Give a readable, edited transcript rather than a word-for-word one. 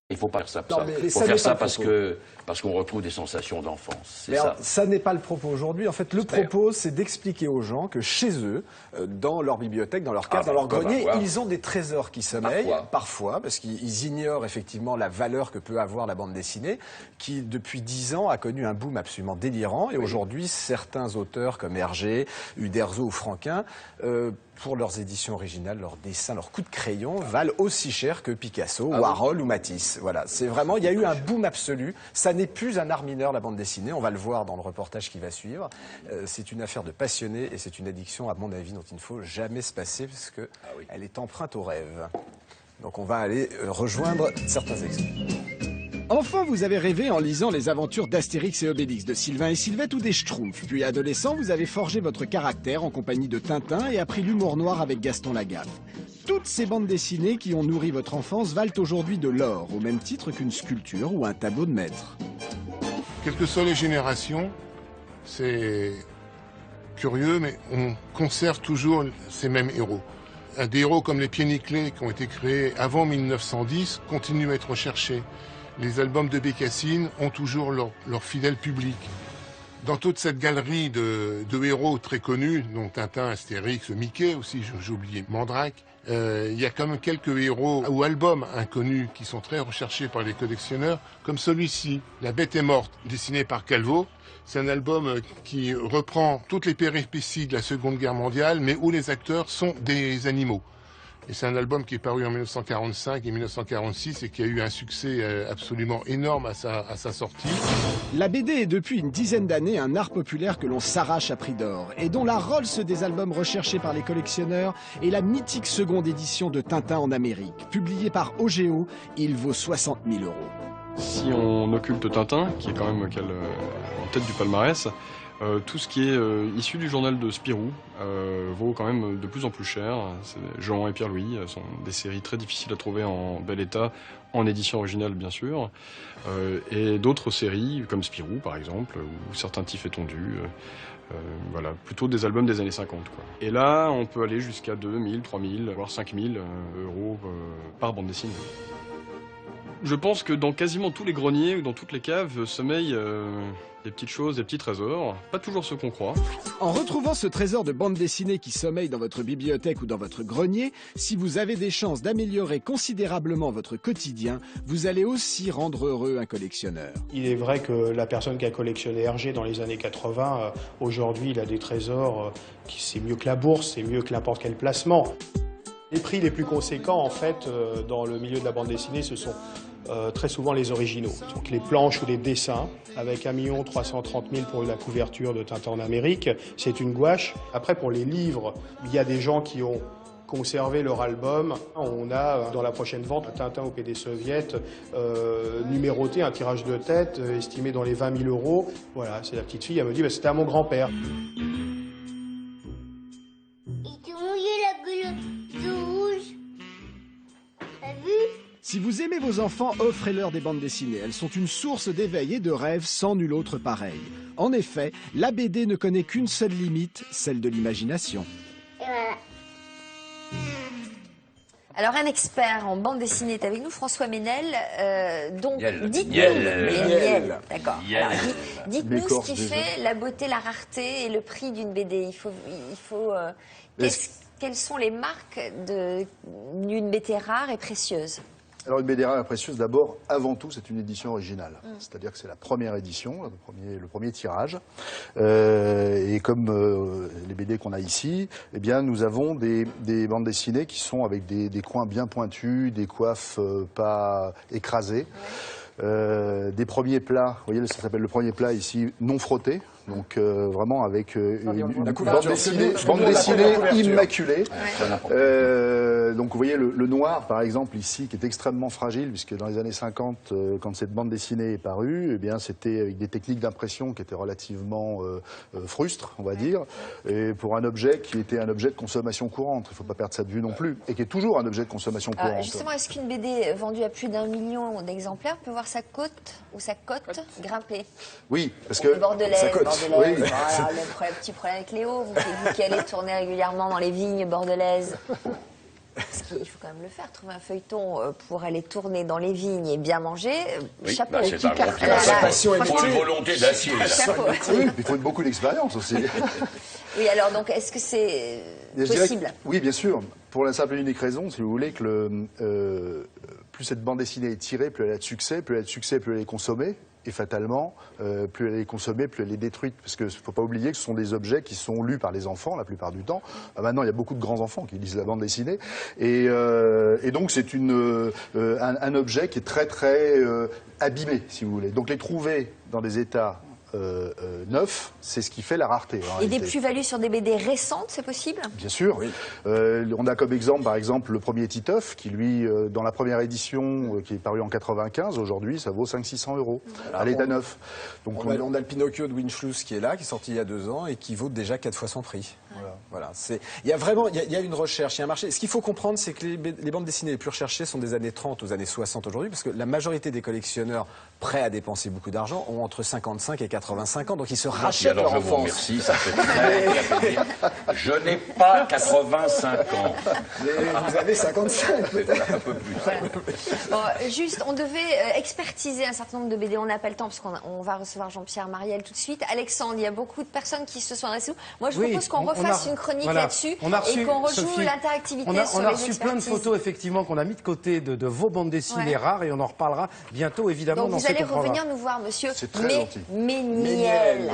Il ne faut pas faire ça. Non, Il faut faire ça parce qu'on retrouve des sensations d'enfance. Mais ça n'est pas le propos aujourd'hui. En fait, le propos, c'est d'expliquer aux gens que chez eux, dans leur bibliothèque, dans leur cave, dans leur grenier, ils ont des trésors qui sommeillent, parfois parce qu'ils ignorent effectivement la valeur que peut avoir la bande dessinée, qui depuis 10 ans a connu un boom absolument délirant. Et aujourd'hui, certains auteurs comme Hergé, Uderzo ou Franquin, pour leurs éditions originales, leurs dessins, leurs coups de crayon valent aussi cher que Picasso, Warhol ou Matisse. Voilà, c'est vraiment, il y a eu un boom absolu. Ça n'est plus un art mineur, la bande dessinée. On va le voir dans le reportage qui va suivre. C'est une affaire de passionnés et c'est une addiction, à mon avis, dont il ne faut jamais se passer parce que elle est empreinte au rêve. Donc on va aller rejoindre certains exemples. Enfant, vous avez rêvé en lisant les aventures d'Astérix et Obélix, de Sylvain et Sylvette ou des Schtroumpfs. Puis adolescent, vous avez forgé votre caractère en compagnie de Tintin et appris l'humour noir avec Gaston Lagaffe. Toutes ces bandes dessinées qui ont nourri votre enfance valent aujourd'hui de l'or, au même titre qu'une sculpture ou un tableau de maître. Quelles que soient les générations, c'est curieux, mais on conserve toujours ces mêmes héros. Des héros comme les Pieds Nickelés, qui ont été créés avant 1910, continuent à être recherchés. Les albums de Bécassine ont toujours leur fidèle public. Dans toute cette galerie de héros très connus, dont Tintin, Astérix, Mickey aussi, j'ai oublié Mandrake, il y a quand même quelques héros ou albums inconnus qui sont très recherchés par les collectionneurs, comme celui-ci, La Bête est morte, dessiné par Calvo. C'est un album qui reprend toutes les péripéties de la Seconde Guerre mondiale, mais où les acteurs sont des animaux. Et c'est un album qui est paru en 1945 et 1946 et qui a eu un succès absolument énorme à sa sortie. La BD est depuis une dizaine d'années un art populaire que l'on s'arrache à prix d'or et dont la Rolls des albums recherchés par les collectionneurs est la mythique seconde édition de Tintin en Amérique. Publiée par OGO, il vaut 60 000 €. Si on occulte Tintin, qui est quand même en tête du palmarès, tout ce qui est issu du journal de Spirou vaut quand même de plus en plus cher. Jean et Pierre-Louis sont des séries très difficiles à trouver en bel état, en édition originale bien sûr. Et d'autres séries comme Spirou par exemple, ou certains Tifs et Tondus. Voilà, plutôt des albums des années 50. Quoi. Et là, on peut aller jusqu'à 2 000, 3 000, voire 5 000 € par bande dessinée. Je pense que dans quasiment tous les greniers ou dans toutes les caves sommeillent des petites choses, des petits trésors, pas toujours ceux qu'on croit. En retrouvant ce trésor de bande dessinée qui sommeille dans votre bibliothèque ou dans votre grenier, si vous avez des chances d'améliorer considérablement votre quotidien, vous allez aussi rendre heureux un collectionneur. Il est vrai que la personne qui a collectionné Hergé dans les années 80, aujourd'hui il a des trésors qui c'est mieux que la bourse, c'est mieux que n'importe quel placement. Les prix les plus conséquents, en fait, dans le milieu de la bande dessinée, ce sont très souvent les originaux. Donc les planches ou les dessins, avec 1 330 000 pour la couverture de Tintin en Amérique, c'est une gouache. Après, pour les livres, il y a des gens qui ont conservé leur album. On a, dans la prochaine vente, Tintin au PD soviète, numéroté, un tirage de tête, estimé dans les 20 000 €. Voilà, c'est la petite fille, elle me dit, bah, c'était à mon grand-père. Si vous aimez vos enfants, offrez-leur des bandes dessinées. Elles sont une source d'éveil et de rêve sans nul autre pareil. En effet, la BD ne connaît qu'une seule limite, celle de l'imagination. Et voilà. Alors un expert en bande dessinée est avec nous, François Ménel. Donc dites-nous, d'accord. Dites-nous ce qui fait la beauté, la rareté et le prix d'une BD. Quelles sont les marques d'une BD rare et précieuse? Alors une BD rare et précieuse, d'abord, avant tout, c'est une édition originale. C'est-à-dire que c'est la première édition, le premier tirage. Et comme les BD qu'on a ici, eh bien, nous avons des bandes dessinées qui sont avec des coins bien pointus, des coiffes pas écrasées. Des premiers plats, vous voyez, ça s'appelle le premier plat ici, non frotté. Donc vraiment avec une bande dessinée immaculée. Donc vous voyez le noir par exemple ici qui est extrêmement fragile puisque dans les années 50 quand cette bande dessinée est parue, eh bien c'était avec des techniques d'impression qui étaient relativement frustres on va dire, et pour un objet qui était un objet de consommation courante. Il ne faut pas perdre ça de vue non plus et qui est toujours un objet de consommation courante. Justement, est-ce qu'une BD vendue à plus d'1 million d'exemplaires peut voir sa cote grimper? Oui, parce que Bordelaise. Oui. Voilà, le petit problème avec Léo, vous qui allez tourner régulièrement dans les vignes bordelaises. Parce qu'il faut quand même le faire, trouver un feuilleton pour aller tourner dans les vignes et bien manger. Chapeau. Bah, c'est un gros il faut une volonté d'acier. Il faut beaucoup d'expérience aussi. Oui, alors donc est-ce que c'est possible? Oui, bien sûr. Pour la simple et unique raison, si vous voulez, que plus cette bande dessinée est tirée, plus elle a de succès, plus elle est consommée. Et fatalement, plus elle est consommée, plus elle est détruite. Parce qu'il ne faut pas oublier que ce sont des objets qui sont lus par les enfants la plupart du temps. Maintenant, il y a beaucoup de grands-enfants qui lisent la bande dessinée. Et donc, c'est un objet qui est très, très abîmé, si vous voulez. Donc, les trouver dans des états neufs, c'est ce qui fait la rareté. Et des plus-values sur des BD récentes, c'est possible? Bien sûr. Oui. On a comme exemple, par exemple, le premier Titeuf, qui lui, dans la première édition, qui est paru en 95, aujourd'hui, ça vaut 500-600 € à l'état neuf. Donc on a le Pinocchio de Winchloos qui est là, qui est sorti il y a 2 ans et qui vaut déjà 4 fois son prix. Voilà. Il y a vraiment, il y a une recherche, il y a un marché. Ce qu'il faut comprendre, c'est que les bandes dessinées les plus recherchées sont des années 30 aux années 60 aujourd'hui, parce que la majorité des collectionneurs prêts à dépenser beaucoup d'argent ont entre 55 et 85 ans, donc ils se rachètent leur enfance. Je vous remercie, ça fait très plaisir. Je n'ai pas 85 ans. Mais vous avez 55 peut-être. Un peu plus. Bon, juste, on devait expertiser un certain nombre de BD. On n'a pas le temps parce qu'on va recevoir Jean-Pierre Mariel tout de suite. Alexandre, il y a beaucoup de personnes qui se sont adressées. Moi, je propose qu'on refasse une chronique là-dessus et qu'on rejoue l'interactivité sur on a les reçu plein de photos, effectivement, qu'on a mis de côté de vos bandes dessinées rares et on en reparlera bientôt, évidemment, donc dans vous allez revenir nous voir, monsieur Méniel.